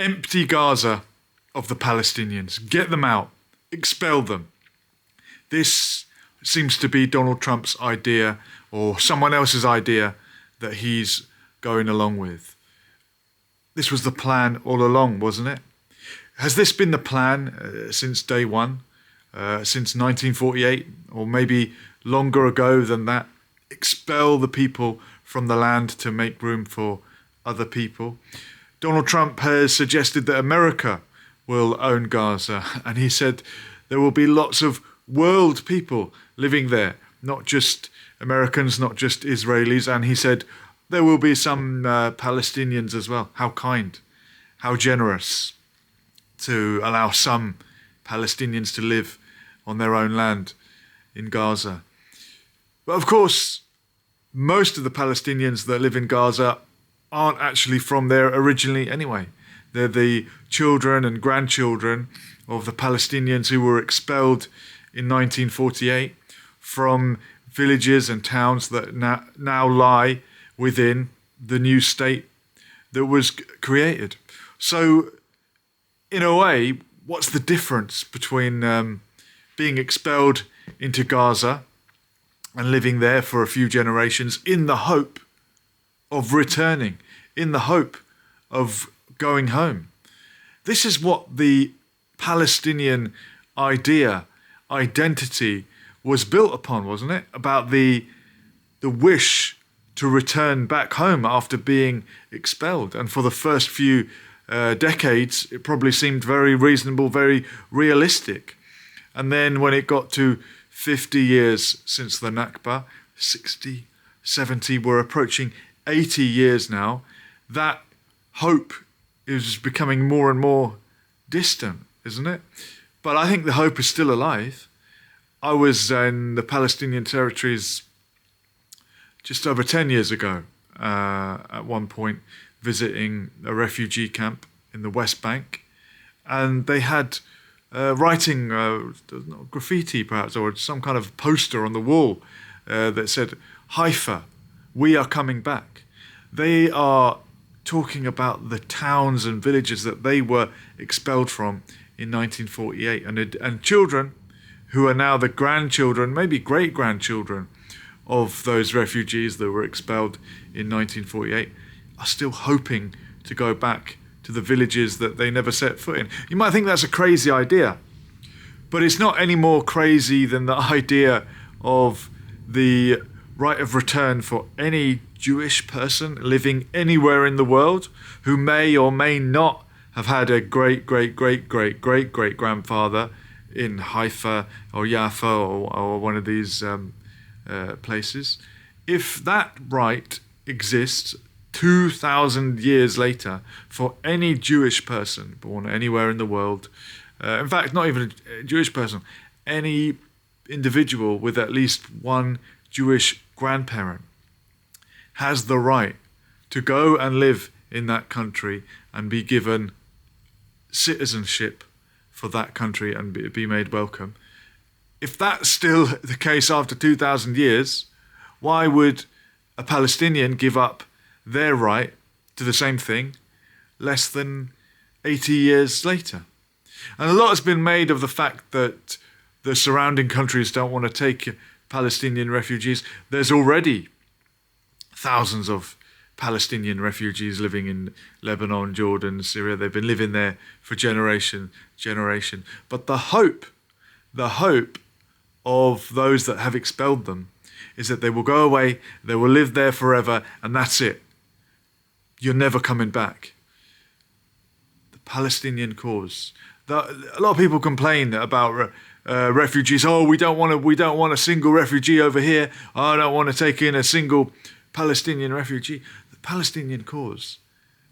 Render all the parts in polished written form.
Empty Gaza of the Palestinians. Get them out. Expel them. This seems to be Donald Trump's idea, or someone else's idea, that he's going along with. This was the plan all along, wasn't it? Has this been the plan since day one, since 1948, or maybe longer ago than that? Expel the people from the land to make room for other people. Donald Trump has suggested that America will own Gaza, and he said there will be lots of world people living there, not just Americans, not just Israelis, and he said there will be some Palestinians as well. How kind, how generous to allow some Palestinians to live on their own land in Gaza. But of course, most of the Palestinians that live in Gaza aren't actually from there originally anyway. They're the children and grandchildren of the Palestinians who were expelled in 1948 from villages and towns that now lie within the new state that was created. So, in a way, what's the difference between being expelled into Gaza and living there for a few generations in the hope of returning, in the hope of going home? This is what the Palestinian identity was built upon, wasn't it? About the wish to return back home after being expelled. And for the first few decades, it probably seemed very reasonable, very realistic. And then when it got to 50 years since the Nakba, 60, 70, we're approaching 80 years now, that hope is becoming more and more distant, isn't it? But I think the hope is still alive. I was in the Palestinian territories just over 10 years ago, at one point visiting a refugee camp in the West Bank, and they had writing, graffiti perhaps, or some kind of poster on the wall that said, "Haifa, we are coming back." They are talking about the towns and villages that they were expelled from in 1948, and children who are now the grandchildren, maybe great-grandchildren of those refugees that were expelled in 1948 are still hoping to go back to the villages that they never set foot in. You might think that's a crazy idea, but it's not any more crazy than the idea of the right of return for any Jewish person living anywhere in the world who may or may not have had a great-great-great-great-great-great-grandfather in Haifa or Jaffa or one of these places. If that right exists 2,000 years later for any Jewish person born anywhere in the world, in fact, not even a Jewish person, any individual with at least one Jewish grandparent has the right to go and live in that country and be given citizenship for that country and be made welcome. If that's still the case after 2,000 years, why would a Palestinian give up their right to the same thing less than 80 years later? And a lot has been made of the fact that the surrounding countries don't want to take Palestinian refugees. There's already thousands of Palestinian refugees living in Lebanon, Jordan, Syria. They've been living there for generation. But the hope of those that have expelled them is that they will go away, they will live there forever, and that's it. You're never coming back. The Palestinian cause. A lot of people complain about refugees. Oh, we don't want a single refugee over here. Oh, I don't want to take in a single Palestinian refugee. The Palestinian cause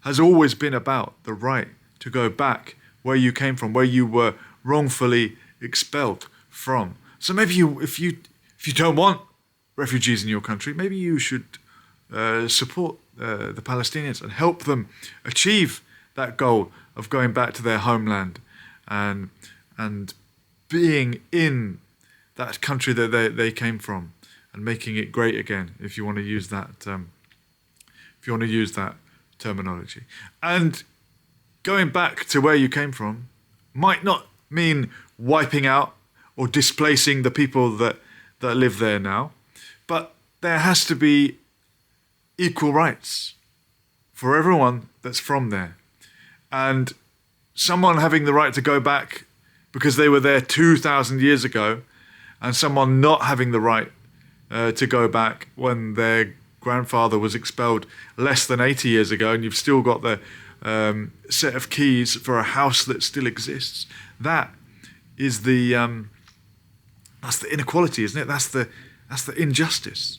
has always been about the right to go back where you came from, where you were wrongfully expelled from. So maybe if you don't want refugees in your country, maybe you should support the Palestinians and help them achieve that goal of going back to their homeland and being in that country that they came from and making it great again, if you want to use that terminology. And going back to where you came from might not mean wiping out or displacing the people that live there now, but there has to be equal rights for everyone that's from there. And someone having the right to go back because they were there 2,000 years ago, and someone not having the right to go back when their grandfather was expelled less than 80 years ago, and you've still got the set of keys for a house that still exists. That is that's the inequality, isn't it? That's the injustice.